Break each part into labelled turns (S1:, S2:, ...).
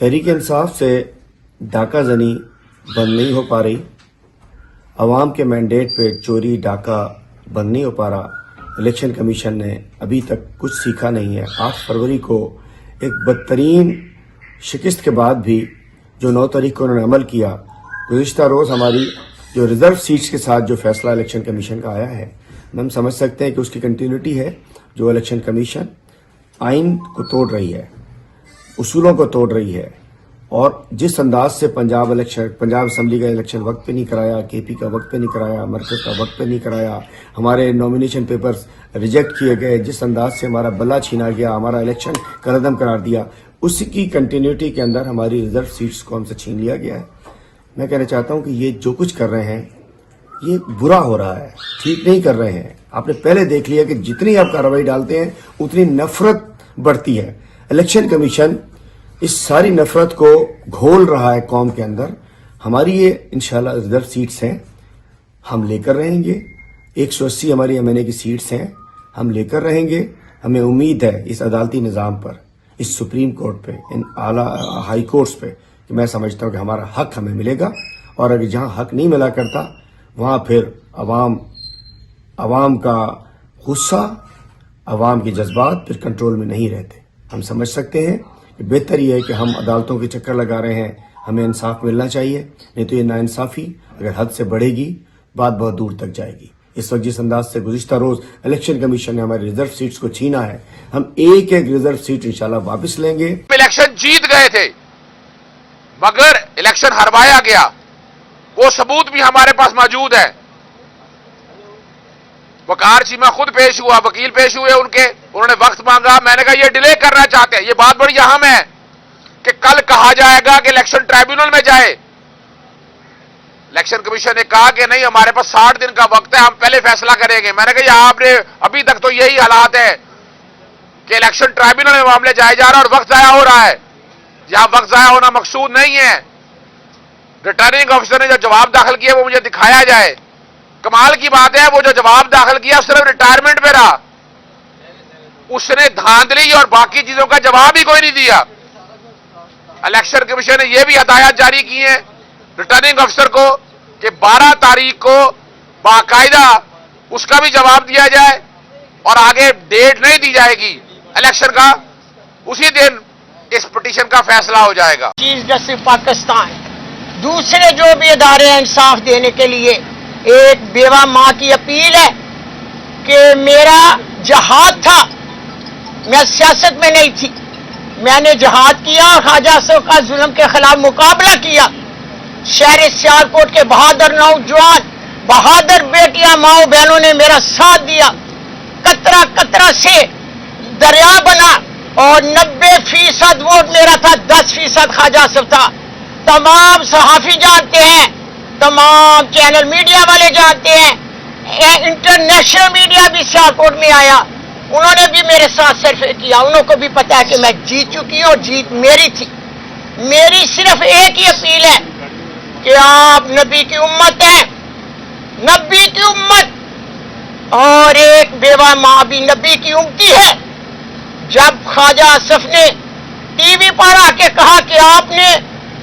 S1: तहरीक इंसाफ से डाका जनी बंद नहीं हो पा रही, अवाम के मैंडेट पे चोरी डाका बंद नहीं हो पा रहा। इलेक्शन कमीशन ने अभी तक कुछ सीखा नहीं है। 8 फरवरी को एक बदतरीन शिकस्त के बाद भी जो 9 तारीख को उन्होंने अमल किया, गुज़िश्ता रोज़ हमारी जो रिजर्व सीट्स के साथ जो फैसला इलेक्शन कमीशन का आया है, हम समझ सकते हैं कि उसकी कंटिन्यूटी है। जो इलेक्शन कमीशन आइन को तोड़ रही है, उसूलों को तोड़ रही है, और जिस अंदाज से पंजाब असम्बली का इलेक्शन वक्त पे नहीं कराया, केपी का वक्त पे नहीं कराया, मरकज का वक्त पे नहीं कराया, हमारे नॉमिनेशन पेपर्स रिजेक्ट किए गए, जिस अंदाज से हमारा बल्ला छीना गया, हमारा इलेक्शन कलअदम करार दिया, उसी की कंटिन्यूटी के अंदर हमारी रिजर्व सीट्स को हमसे छीन लिया गया है। मैं कहना चाहता हूँ कि ये जो कुछ कर रहे हैं ये बुरा हो रहा है, ठीक नहीं कर रहे हैं। आपने पहले देख लिया कि जितनी आप कार्रवाई डालते हैं उतनी नफरत बढ़ती है। इलेक्शन कमीशन इस सारी नफरत को घोल रहा है कौम के अंदर। हमारी ये इंशाल्लाह रिजर्व सीट्स हैं, हम लेकर रहेंगे। 180 हमारी एमएनए की सीट्स हैं, हम लेकर रहेंगे। हमें उम्मीद है इस अदालती निज़ाम पर, इस सुप्रीम कोर्ट पे, इन आला हाई कोर्ट्स पे, कि मैं समझता हूँ कि हमारा हक हमें मिलेगा। और अगर जहाँ हक नहीं मिला करता वहाँ फिर अवाम का गुस्सा, अवाम के जज्बात फिर कंट्रोल में नहीं रहते। हम समझ सकते हैं कि बेहतर ये है कि हम अदालतों के चक्कर लगा रहे हैं, हमें इंसाफ मिलना चाहिए, नहीं तो ये नाइंसाफ़ी अगर हद से बढ़ेगी बात बहुत दूर तक जाएगी। इस वक्त जिस अंदाज से गुज़िश्ता रोज़ इलेक्शन कमीशन ने हमारे रिजर्व सीट्स को छीना है, हम एक एक रिजर्व सीट इंशाल्लाह वापस लेंगे।
S2: इलेक्शन जीत गए थे मगर इलेक्शन हरवाया गया, वो सबूत भी हमारे पास मौजूद है। वकार चीमा खुद पेश हुआ, वकील पेश हुए उनके, उन्होंने वक्त मांगा। मैंने कहा ये डिले करना चाहते हैं, ये बात बड़ी अहम है कि कल कहा जाएगा कि इलेक्शन ट्राइब्यूनल में जाए। इलेक्शन कमीशन ने कहा कि नहीं, हमारे पास 60 दिन का वक्त है, हम पहले फैसला करेंगे। मैंने कहा आपने अभी तक तो यही हालात है कि इलेक्शन ट्राइब्यूनल में मामले जाए जा रहा है और वक्त जाया हो रहा है। जहां वक्त जाया होना मकसूद नहीं है, रिटर्निंग ऑफिसर ने जो जवाब दाखिल किया वो मुझे दिखाया जाए। कमाल की बात है, वो जो जवाब दाखिल किया सिर्फ रिटायरमेंट में रहा, उसने धांधली और बाकी चीजों का जवाब ही कोई नहीं दिया। इलेक्शन कमीशन ने यह भी हदायत जारी की है रिटर्निंग ऑफिसर को कि 12 तारीख को बाकायदा उसका भी जवाब दिया जाए, और आगे डेट नहीं दी जाएगी इलेक्शन का, उसी दिन इस पिटीशन का फैसला हो जाएगा।
S3: चीफ जस्टिस पाकिस्तान, दूसरे जो भी इदारे हैं इंसाफ देने के लिए, एक बेवा माँ की अपील है कि मेरा जहाद था, मैं सियासत में नहीं थी, मैंने जहाद किया और ख्वाजा आसिफ का जुल्म के खिलाफ मुकाबला किया। शहर सियालकोट के बहादुर नौजवान, बहादुर बेटियां, माओ बहनों ने मेरा साथ दिया। कतरा कतरा से दरिया बना और 90% वोट मेरा था, 10% ख्वाजा आसिफ था। तमाम सहाफी जानते हैं, तमाम चैनल मीडिया वाले जानते हैं, इंटरनेशनल मीडिया भी सियालकोट में आया, उन्होंने भी मेरे साथ सर्वे किया। उनको भी पता है कि मैं जीत चुकी हूँ और जीत मेरी थी। मेरी सिर्फ एक ही अपील है कि आप नबी की उम्मत हैं, नबी की उम्मत, और एक बेवा माँ भी नबी की उम्मती है। जब ख्वाजा आसिफ ने टीवी पर आके कहा कि आपने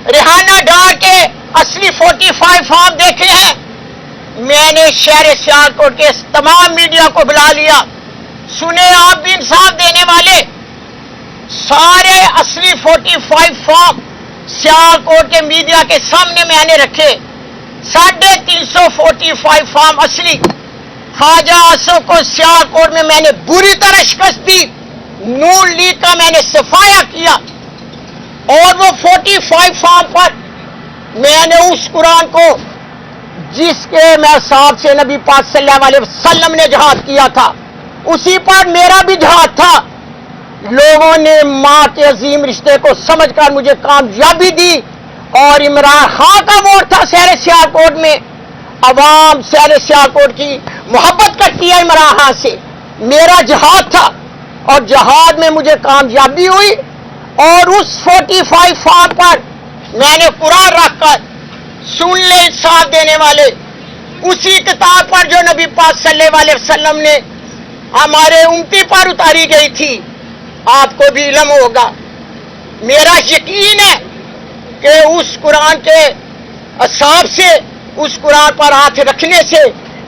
S3: रिहाना डाल के असली 45 फॉर्म देखे हैं, मैंने शहर सियालकोट के तमाम मीडिया को बुला लिया। सुने आप भी इंसाफ देने वाले, सारे असली 45 फॉर्म सियालकोट के मीडिया के सामने मैंने रखे। 350 फॉर्म असली। ख्वाजा आसिफ को सियालकोट में मैंने बुरी तरह शिकस्त दी, नून लीग का मैंने सफाया किया, और वो 45 फॉर्म पर मैंने उस कुरान को जिसके मैं साहब से नबी पाक सल्लल्लाहु अलैहि वसल्लम ने जहाद किया था, उसी पर मेरा भी जहाद था। लोगों ने मां के अजीम रिश्ते को समझकर मुझे कामयाबी दी, और इमरान खान का वोट था शहर सियालकोट में। अवाम शहर सियालकोट की मोहब्बत करती है इमरान खान से। मेरा जहाद था और जहाद में मुझे कामयाबी हुई, और उस 45 फॉर्म पर मैंने कुरान रखकर, सुन ले इंसाफ देने वाले, उसी किताब पर जो नबी पाक सल्लल्लाहु अलैहि वसल्लम ने हमारे उम्मती पर उतारी गई थी, आपको भी इल्म होगा मेरा यकीन है कि उस कुरान के असाब से, उस कुरान पर हाथ रखने से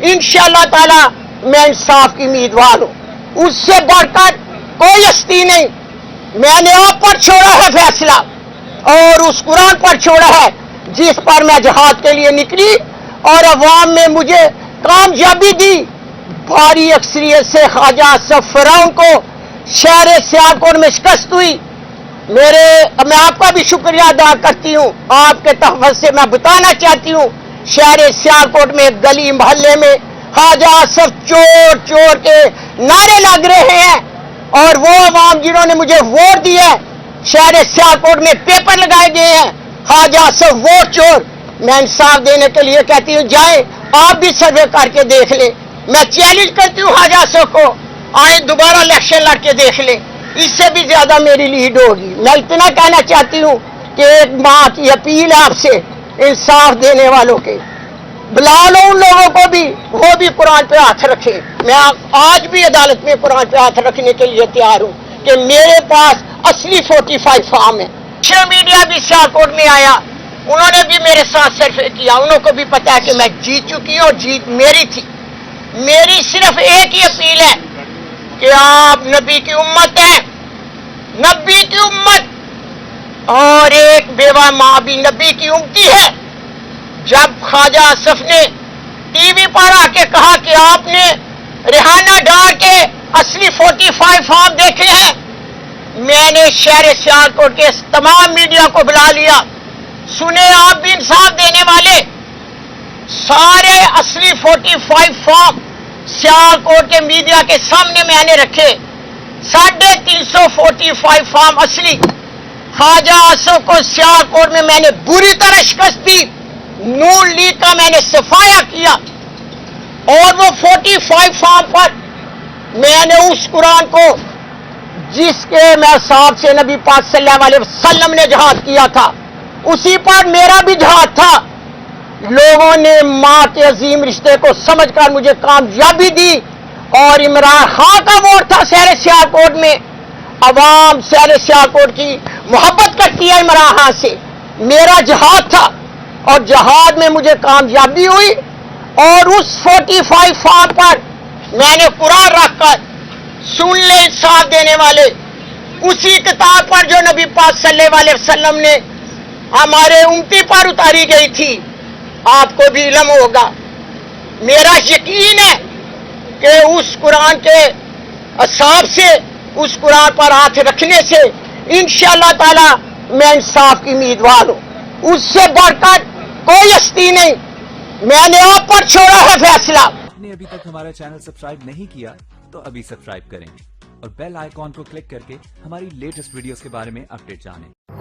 S3: इंशाअल्लाह ताला मैं इंसाफ की उम्मीदवार हूं। उससे बढ़कर कोई हस्ती नहीं। मैंने आप पर छोड़ा है फैसला और उस कुरान पर छोड़ा है जिस पर मैं जहाद के लिए निकली और अवाम में मुझे कामयाबी दी। भारी अक्सरियत से ख्वाजा सफराउन को शहर सियालकोट में शिकस्त हुई। मैं आपका भी शुक्रिया अदा करती हूँ। आपके तहफ़्फ़ुज़ से मैं बताना चाहती हूँ, शहर सियालकोट में गली मोहल्ले में ख्वाजा आसिफ चोर चोर के नारे लग रहे हैं और वो अवाम जिन्होंने मुझे वोट दिया, शहर सियालकोट में पेपर लगाए गए हैं ख्वाजा आसिफ वोट चोर। मैं इंसाफ देने के लिए कहती हूँ, जाए आप भी सर्वे करके देख लें। मैं चैलेंज करती हूँ ख्वाजा आसिफ को, आए दोबारा इलेक्शन लड़के देख लें, इससे भी ज्यादा मेरी लीड होगी। मैं इतना कहना चाहती हूँ कि एक माँ की अपील है आपसे, इंसाफ देने वालों के, बुला लो उन लोगों को भी, वो भी कुरान पे हाथ रखे। मैं आज भी अदालत में कुरान पे हाथ रखने के लिए तैयार हूँ कि मेरे पास असली 45 फार्म है। सोशल मीडिया भी सियालकोट में आया, उन्होंने भी मेरे साथ सर्वे किया, उनको भी पता है कि मैं जीत चुकी हूँ और जीत मेरी थी। मेरी सिर्फ एक ही अपील है कि आप नबी की उम्मत हैं, नबी की उम्मत, और एक बेवा माँ भी नबी की उम्मती है। जब ख्वाजा आसिफ ने टीवी पर आके कहा कि आपने रिहाना डाल के असली 45 फार्म देखे हैं, मैंने शहर सियालकोट के तमाम मीडिया को बुला लिया। सुने आप भी इंसाफ देने वाले, सारे असली 45 फार्म सियालकोट के मीडिया के सामने मैंने रखे। 350 45 फार्म असली। ख्वाजा आसिफ को सियालकोट में मैंने बुरी तरह शिकस्त दी, नून लीग का मैंने सफाया किया और वो 45 फार्म पर मैंने उस कुरान को जिसके मैं साहब से नबी पाक सल्लल्लाहु अलैहि वसल्लम ने जहाद किया था, उसी पर मेरा भी जहाद था। लोगों ने माँ के अजीम रिश्ते को समझकर मुझे कामयाबी दी और इमरान खान का वोट था शहर सियालकोट में। अवाम शहर सियालकोट की मोहब्बत करती है इमरान खान से। मेरा जहाद था और जहाद में मुझे कामयाबी हुई और उस 45 फार्म पर मैंने कुरान रखकर, सुन ले इंसाफ देने वाले, उसी किताब पर जो नबी पाक सल्लल्लाहु अलैहि वसल्लम ने हमारे उम्मती पर उतारी गई थी, आपको भी इल्म होगा। मेरा यकीन है कि उस कुरान के असाब से, उस कुरान पर हाथ रखने से इंशाअल्लाह ताला मैं इंसाफ की उम्मीदवार हूं। उससे बढ़कर कोई हस्ती नहीं। मैंने आप पर छोड़ा है फैसला।
S4: आपने अभी तक हमारा चैनल सब्सक्राइब नहीं किया तो अभी सब्सक्राइब करें और बेल आइकॉन को क्लिक करके हमारी लेटेस्ट वीडियोस के बारे में अपडेट जानें।